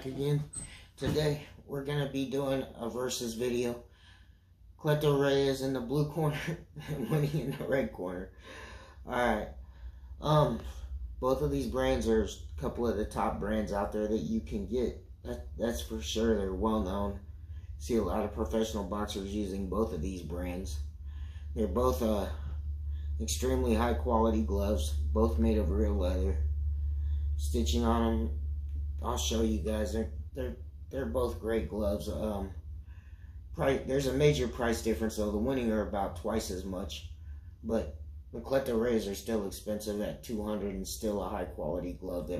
Again, today we're gonna be doing a versus video. Cleto Reyes in the blue corner and Winning in the red corner. Alright. Both of these brands are a couple of the top brands out there that you can get. That's for sure. They're well known. See a lot of professional boxers using both of these brands. They're both extremely high quality gloves, both made of real leather. Stitching on them, I'll show you guys. They're both great gloves. There's a major price difference though. The Winning are about twice as much, but the Cleto Reyes are still expensive at $200 and still a high quality glove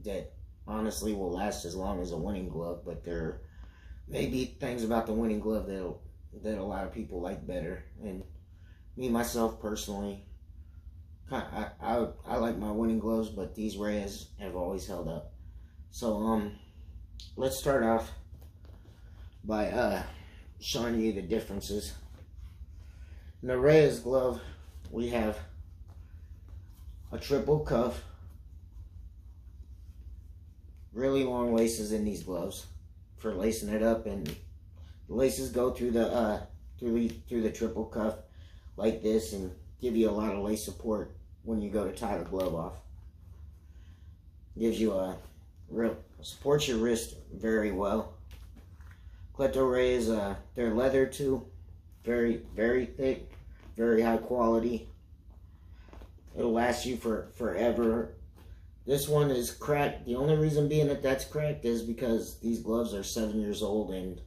that honestly will last as long as a Winning glove. But there may be things about the Winning glove that a lot of people like better. And me myself personally, I like my Winning gloves, but these Reyes have always held up. So let's start off by showing you the differences. In the Reyes glove, we have a triple cuff, really long laces in these gloves for lacing it up, and the laces go through the through the triple cuff like this and give you a lot of lace support when you go to tie the glove off. Gives you a supports your wrist very well. Cleto Reyes, they're leather too, very thick, very high quality. It'll last you forever. This one is cracked. The only reason being that that's cracked is because these gloves are 7 years old and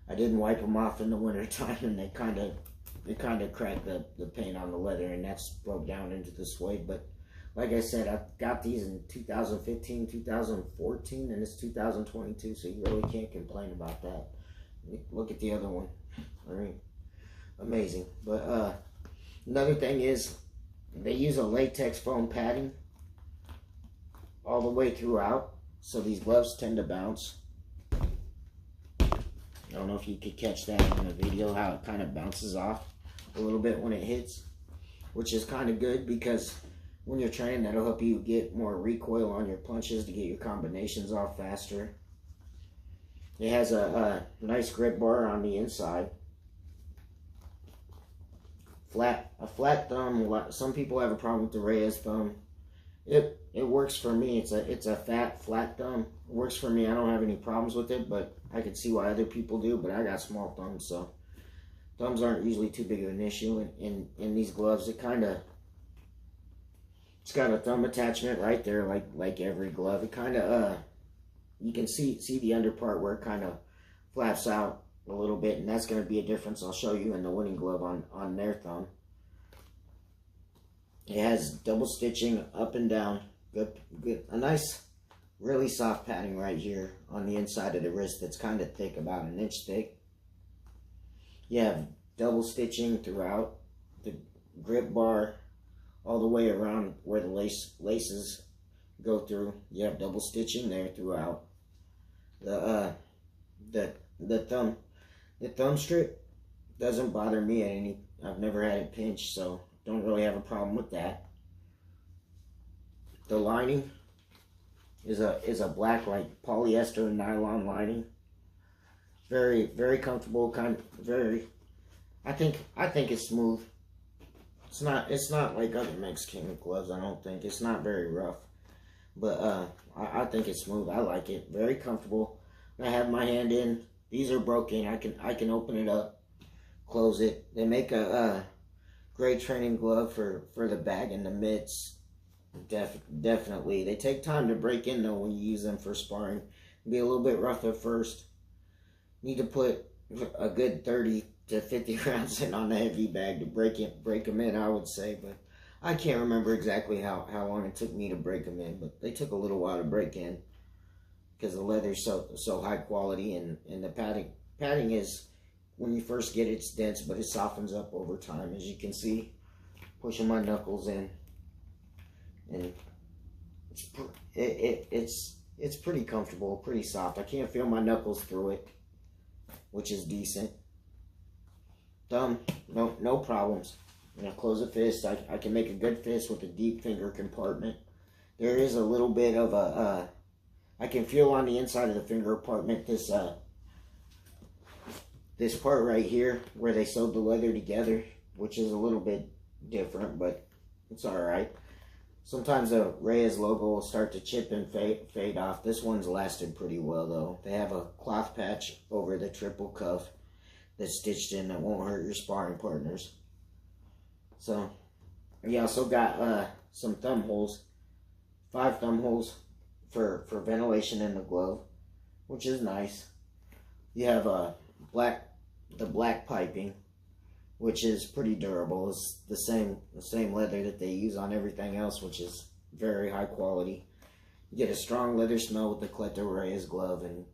I didn't wipe them off in the winter time, and they kind of cracked the paint on the leather, and that's broke down into the suede. But like I said, I got these in 2015, 2014, and it's 2022, so you really can't complain about that. Look at the other one. I mean, amazing. But another thing is they use a latex foam padding all the way throughout, so these gloves tend to bounce. I don't know if you could catch that in the video, how it kind of bounces off a little bit when it hits, which is kind of good because when you're training, that'll help you get more recoil on your punches to get your combinations off faster. It has a nice grip bar on the inside. A flat thumb. Some people have a problem with the Reyes thumb. It works for me. It's a flat thumb. It works for me. I don't have any problems with it, but I can see why other people do. But I got small thumbs, so thumbs aren't usually too big of an issue. In these gloves, it's got a thumb attachment right there, like every glove. It kind of you can see the under part where it kind of flaps out a little bit, and that's going to be a difference I'll show you in the Winning glove on their thumb. It has double stitching up and down. Good. A nice, really soft padding right here on the inside of the wrist that's kind of thick, about 1 inch thick. You have double stitching throughout the grip bar all the way around where the laces go through. You have double stitching there throughout. The thumb strip doesn't bother me at any. I've never had it pinch, so don't really have a problem with that. The lining is a black, like polyester nylon lining. Very comfortable, I think it's smooth. It's not like other Mexican gloves, I don't think. It's not very rough. But I think it's smooth. I like it. Very comfortable. I have my hand in. These are broken. I can open it up, close it. They make a great training glove for the bag and the mitts. Definitely. They take time to break in though when you use them for sparring. Be a little bit rough at first. Need to put a good 30 to 50 rounds in on the heavy bag to break them in, I would say. But I can't remember exactly how long it took me to break them in, but they took a little while to break in because the leather's so high quality, and the padding is, when you first get it, it's dense, but it softens up over time, as you can see. Pushing my knuckles in, and it's pretty comfortable, pretty soft. I can't feel my knuckles through it, which is decent. Thumb, no problems. When I close a fist, I can make a good fist with a deep finger compartment. There is a little bit of a I can feel on the inside of the finger compartment this part right here where they sewed the leather together, which is a little bit different, but it's alright. Sometimes the Reyes logo will start to chip and fade off. This one's lasted pretty well though. They have a cloth patch over the triple cuff that's stitched in that won't hurt your sparring partners. So, you also got some thumb holes, 5 thumb holes for ventilation in the glove, which is nice. You have the black piping, which is pretty durable. It's the same leather that they use on everything else, which is very high quality. You get a strong leather smell with the Cleto Reyes glove, and you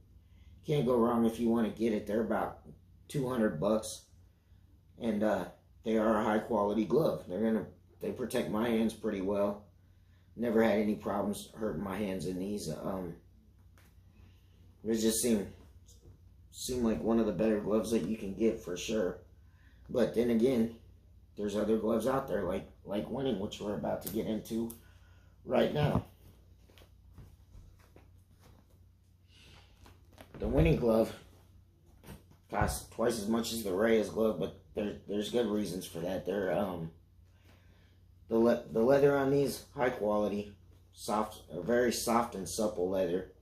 can't go wrong if you want to get it. They're about $200, and they are a high quality glove. They protect my hands pretty well. Never had any problems hurting my hands in these. It just seem like one of the better gloves that you can get for sure. But then again, there's other gloves out there like Winning, which we're about to get into right now. The Winning glove costs twice as much as the Reyes glove, but there's good reasons for that. They're the leather on these, high quality, very soft and supple leather.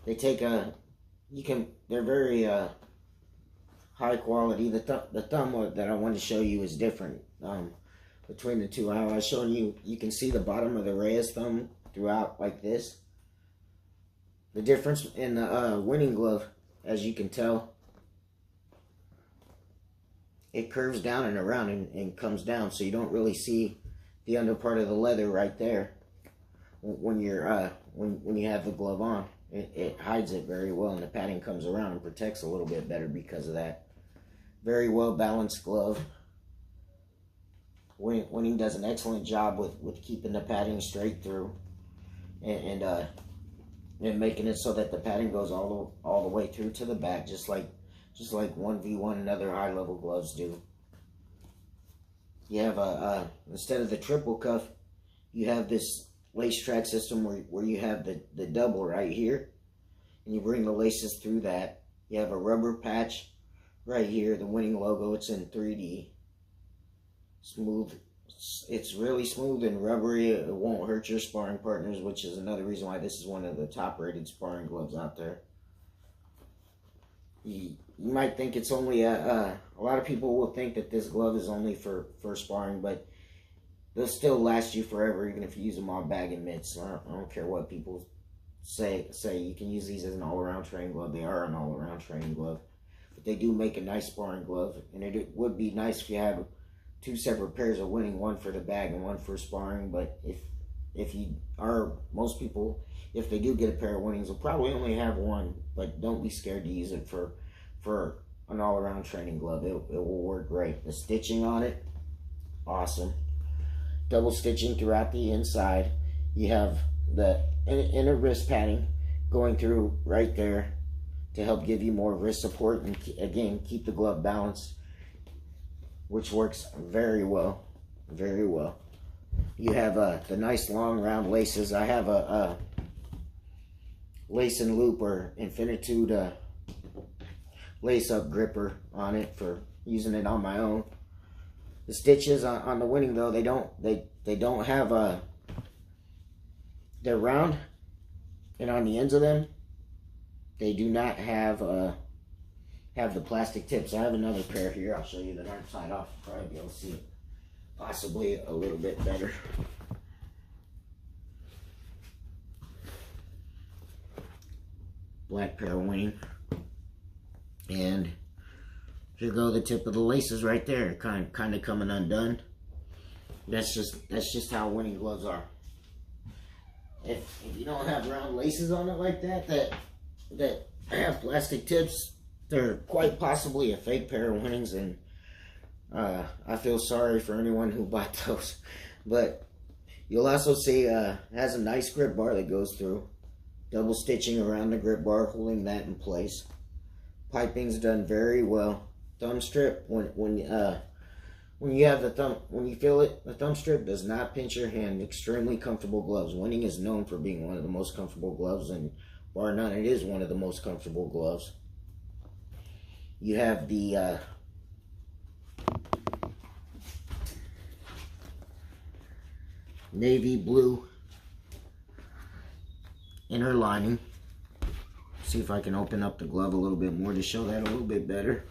They take they're very high quality. The thumb that I want to show you is different between the two. I was showing you, you can see the bottom of the Reyes thumb throughout like this. The difference in the Winning glove, as you can tell, it curves down and around and comes down, so you don't really see the under part of the leather right there when you're when you have the glove on. It hides it very well, and the padding comes around and protects a little bit better because of that. Very well balanced glove. Winning does an excellent job with keeping the padding straight through and making it so that the padding goes all the way through to the back, just like 1v1 and other high level gloves do. You have instead of the triple cuff, you have this lace track system where you have the double right here, and you bring the laces through that. You have a rubber patch right here, the Winning logo. It's in 3D. Smooth. It's really smooth and rubbery. It won't hurt your sparring partners, which is another reason why this is one of the top rated sparring gloves out there. You might think it's only a lot of people will think that this glove is only for sparring, but they'll still last you forever even if you use them on bag and mitts. I don't care what people say. You can use these as an all-around training glove. They are an all-around training glove, but they do make a nice sparring glove, and it would be nice if you had 2 separate pairs of Winning, one for the bag and one for sparring. But if you are, most people, if they do get a pair of Winnings, will probably only have one. But don't be scared to use it for an all-around training glove. It will work great. The stitching on it, awesome. Double stitching throughout the inside. You have the inner wrist padding going through right there to help give you more wrist support and again keep the glove balanced, which works very well, very well. You have the nice long round laces. I have a lace and loop or infinitude lace up gripper on it for using it on my own. The stitches on the Winning though, they don't have they're round, and on the ends of them they do not have the plastic tips. I have another pair here. I'll show you the other side off. Probably be able to see it possibly a little bit better. Black pair of Winning, and here go the tip of the laces right there, kind of coming undone. That's just how Winning gloves are. If you don't have round laces on it like that have plastic tips, they're quite possibly a fake pair of Winnings, and I feel sorry for anyone who bought those. But you'll also see it has a nice grip bar that goes through. Double stitching around the grip bar, holding that in place. Piping's done very well. Thumb strip, when when you have the thumb, when you feel it, the thumb strip does not pinch your hand. Extremely comfortable gloves. Winning is known for being one of the most comfortable gloves, and bar none, it is one of the most comfortable gloves. You have the navy blue inner lining. See if I can open up the glove a little bit more to show that a little bit better.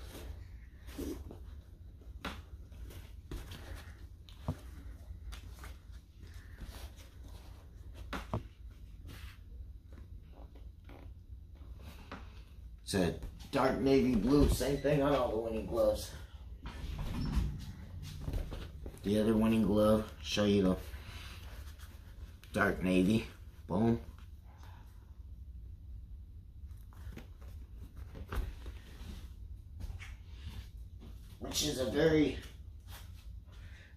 It's a dark navy blue, same thing on all the Winning gloves. The other Winning glove, show you the dark navy, boom. Which is a very,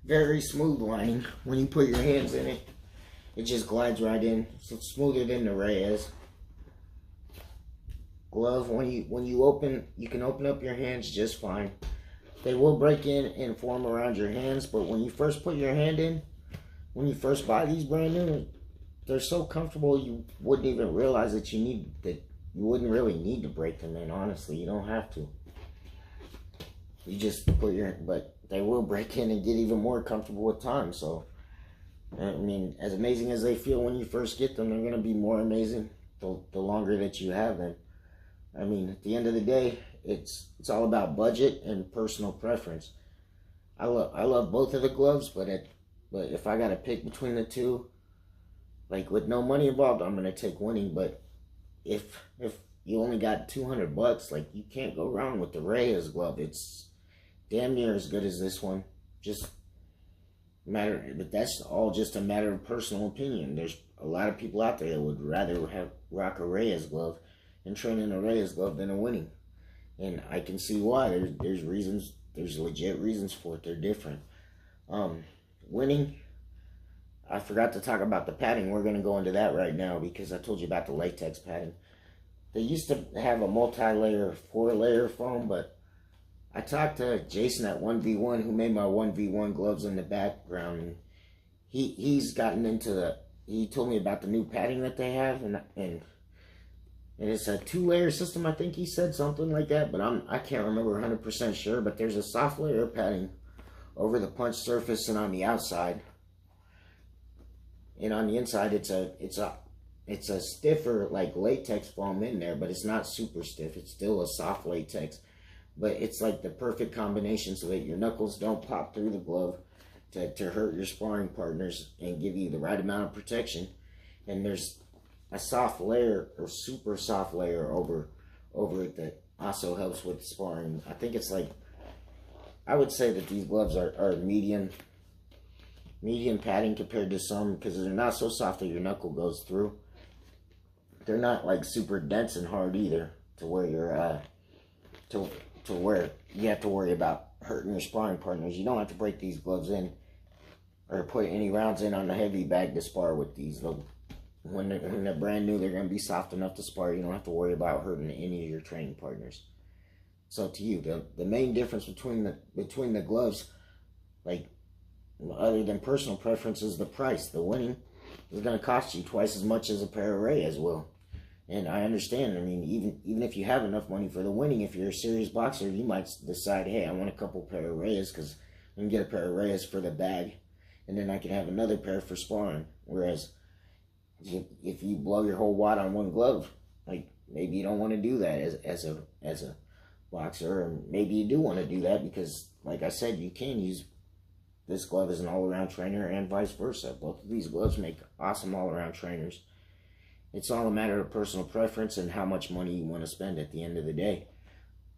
very smooth lining. When you put your hands in it, it just glides right in. So it's smoother than the Reyes glove. When you open, you can open up your hands just fine. They will break in and form around your hands, but when you first put your hand in, when you first buy these brand new, they're so comfortable you wouldn't even realize that you wouldn't really need to break them in. Honestly, you don't have to. You just put your, but they will break in and get even more comfortable with time. So, I mean, as amazing as they feel when you first get them, they're going to be more amazing the longer that you have them. I mean, at the end of the day, it's all about budget and personal preference. I love both of the gloves, but if I got to pick between the two, like with no money involved, I'm going to take Winning. But if you only got $200, like, you can't go wrong with the Reyes glove. It's damn near as good as this one. But that's all just a matter of personal opinion. There's a lot of people out there that would rather rock a Reyes glove and train in a Reyes glove than a Winning. And I can see why. There's reasons, there's legit reasons for it. They're different. Winning, I forgot to talk about the padding. We're going to go into that right now because I told you about the latex padding. They used to have a multi-layer, 4-layer foam, but I talked to Jason at 1v1 who made my 1v1 gloves in the background, and he's gotten into he told me about the new padding that they have, and it's a 2-layer system. I think he said something like that, but I can't remember 100% sure. But there's a soft layer of padding over the punch surface and on the outside, and on the inside it's a stiffer, like, latex foam in there, but it's not super stiff. It's still a soft latex, but it's like the perfect combination so that your knuckles don't pop through the glove to hurt your sparring partners and give you the right amount of protection. And there's a soft layer, or super soft layer over it that also helps with sparring. I think it's like, I would say that these gloves are medium padding compared to some, because they're not so soft that your knuckle goes through. They're not like super dense and hard either, to where you're to where you have to worry about hurting your sparring partners. You don't have to break these gloves in or put any rounds in on the heavy bag to spar with these. When they're brand new, they're going to be soft enough to spar. You don't have to worry about hurting any of your training partners. So to you, the main difference between the gloves, like, other than personal preference, is the price. The Winning is going to cost you twice as much as a pair of Reyes will. And I understand. I mean, even if you have enough money for the Winning, if you're a serious boxer, you might decide, hey, I want a couple pair of Reyes because I can get a pair of Reyes for the bag, and then I can have another pair for sparring. Whereas if you blow your whole wad on one glove, like, maybe you don't want to do that as a boxer, or maybe you do want to do that because, like I said, you can use this glove as an all-around trainer and vice versa. Both of these gloves make awesome all-around trainers. It's all a matter of personal preference and how much money you want to spend at the end of the day.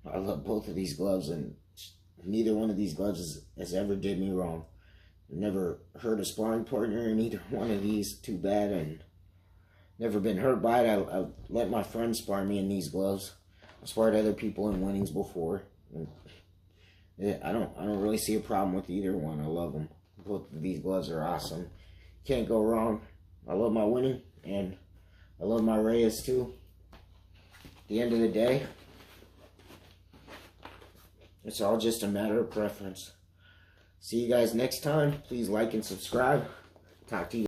I love both of these gloves, and neither one of these gloves has ever did me wrong. I've never hurt a sparring partner in either one of these too bad, and never been hurt by it. I let my friends spar me in these gloves. I sparred other people in Winnings before, and I don't really see a problem with either one. I love them. Both of these gloves are awesome. Can't go wrong. I love my Winning, and I love my Reyes too. At the end of the day, it's all just a matter of preference. See you guys next time. Please like and subscribe. Talk to you.